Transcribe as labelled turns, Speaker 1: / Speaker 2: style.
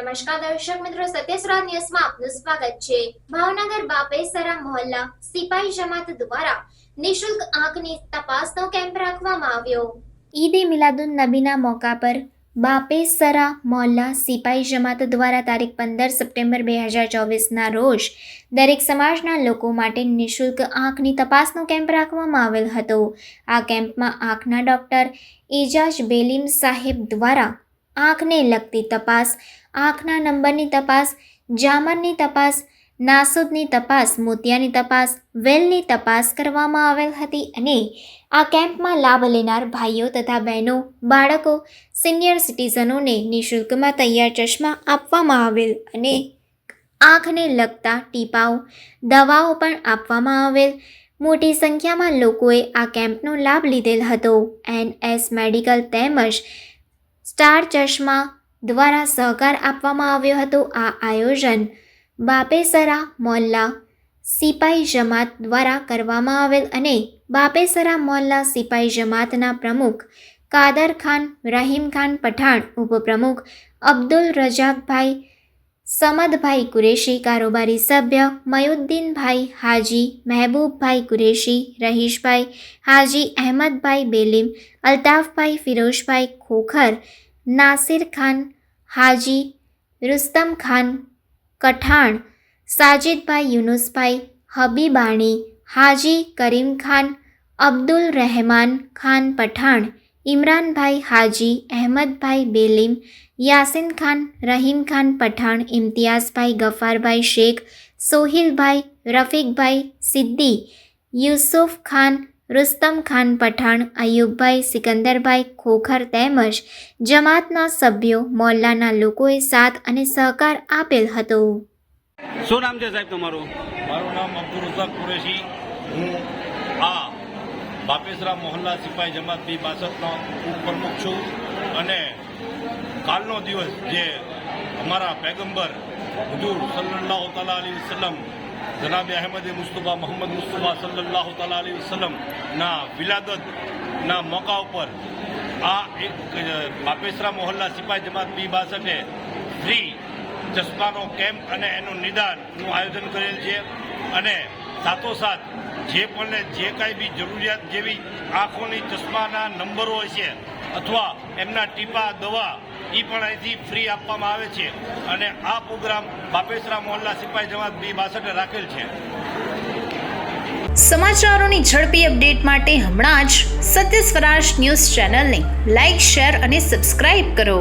Speaker 1: નમસ્કાર દર્શક મિત્રો, સત્યસ્વરાજ ન્યૂઝમાં આપનું સ્વાગત છે। ભાવનગર બાપેસરા મોહલ્લા સિપાઈ જમાત દ્વારા નિઃશુલ્ક આંખની તપાસનો કેમ્પ રાખવામાં આવ્યો। ઈદ એ મિલાદુન નબીના મોકા પર બાપેસરા મોહલ્લા સિપાઈ જમાત દ્વારા તારીખ 15 સપ્ટેમ્બર 2024ના રોજ દરેક સમાજના લોકો માટે નિઃશુલ્ક આંખની તપાસનો કેમ્પ રાખવામાં આવેલ હતો। આ કેમ્પમાં આંખના ડોક્ટર એજાજ બેલીમ સાહેબ દ્વારા આંખને લગતી તપાસ, આંખના નંબરની તપાસ, જામરની તપાસ, નાસુદની તપાસ, મોતિયાની તપાસ, વેલની તપાસ કરવામાં આવેલ હતી અને આ કેમ્પમાં લાભ લેનાર ભાઈઓ તથા બહેનો, બાળકો, સિનિયર સિટીઝનોને નિઃશુલ્કમાં તૈયાર ચશ્મા આપવામાં આવેલ અને આંખને લગતા ટીપાઓ, દવાઓ પણ આપવામાં આવેલ। મોટી સંખ્યામાં લોકોએ આ કેમ્પનો લાભ લીધેલ હતો। NS મેડિકલ તેમજ સ્ટાર ચશ્મા દ્વારા સહકાર આપવામાં આવ્યો હતો। આ આયોજન બાપેસરા મોહલ્લા સિપાઈ જમાત દ્વારા કરવામાં આવેલ અને બાપેસરા મોહલ્લા સિપાઈ જમાતના પ્રમુખ કાદર ખાન, રહીમ ખાન પઠાણ, ઉપપ્રમુખ અબ્દુલ રજાકભાઈ, સમદભાઈ કુરેશી, કારોબારી સભ્ય મયુદ્દીનભાઈ હાજી, મહેબૂબભાઈ કુરેશી, રહીશભાઈ હાજી, અહેમદભાઈ બેલીમ, અલ્તાફભાઈ ફિરોઝભાઈ ખોખર, નાસિર ખાન હાજી, રુસ્તમ ખાન કઠાણ, સાજિદભાઈ યુનુસભાઈ, હબીબાણી હાજી, કરીમ ખાન, અબ્દુલ રહેમાન ખાન પઠાણ, ઇમરાનભાઈ હાજી, અહેમદભાઈ બેલીમ, યાસીન ખાન, રહીમ ખાન પઠાણ, ઇમ્તિયાઝભાઈ, ગફારભાઈ શેખ, સોહિલભાઈ, રફીકભાઈ સિદ્દી, યુસુફ ખાન, રુસ્તમ ખાન પઠાણ, અયુબભાઈ, સિકંદરભાઈ ખોખર તેમજ જમાતના સભ્યો, મોહલ્લાના લોકોએ સાથ અને સહકાર આપેલ હતો।
Speaker 2: શું નામ છે સાહેબ તમારું?
Speaker 3: મારું નામ અબ્દુલ રઝાક કુરેશી। હું આ બાપેસરા મોહલ્લા સિપાઈ જમાત B62નો ઉપપ્રમુખ છું અને કાલનો દિવસ જે અમારા પૈગંબર હુજૂર સલ્લલ્લાહુ તઆલા અલૈહિ વસલ્લમ જનાબ અહેમદ મુસ્તફા મોહમ્મદ મુસ્તફા સલ્લલ્લાહુ તઆલા અલૈહિ વસલ્લમના વિલાદતના મોકા ઉપર આ એક બાપેસરા મોહલ્લા સિપાઈ જમાત B62એ ફ્રી ચશ્માનો કેમ્પ અને એનું નિદાનનું આયોજન કરેલ છે અને સાથોસાથ જે પણ જે કાંઈ બી જરૂરિયાત જેવી આંખોની ચશ્માના નંબરો હોય છે અથવા એમના ટીપા, દવા એ પણ અહીંથી ફ્રી આપવામાં આવે છે અને આ પ્રોગ્રામ બાપેસરા મોહલ્લા સિપાઈ જમાત B62એ રાખેલ છે।
Speaker 4: સમાચારોની ઝડપી અપડેટ માટે હમણાં જ સત્ય સ્વરાજ ન્યૂઝ ચેનલને લાઇક, શેર અને સબસ્ક્રાઇબ કરો।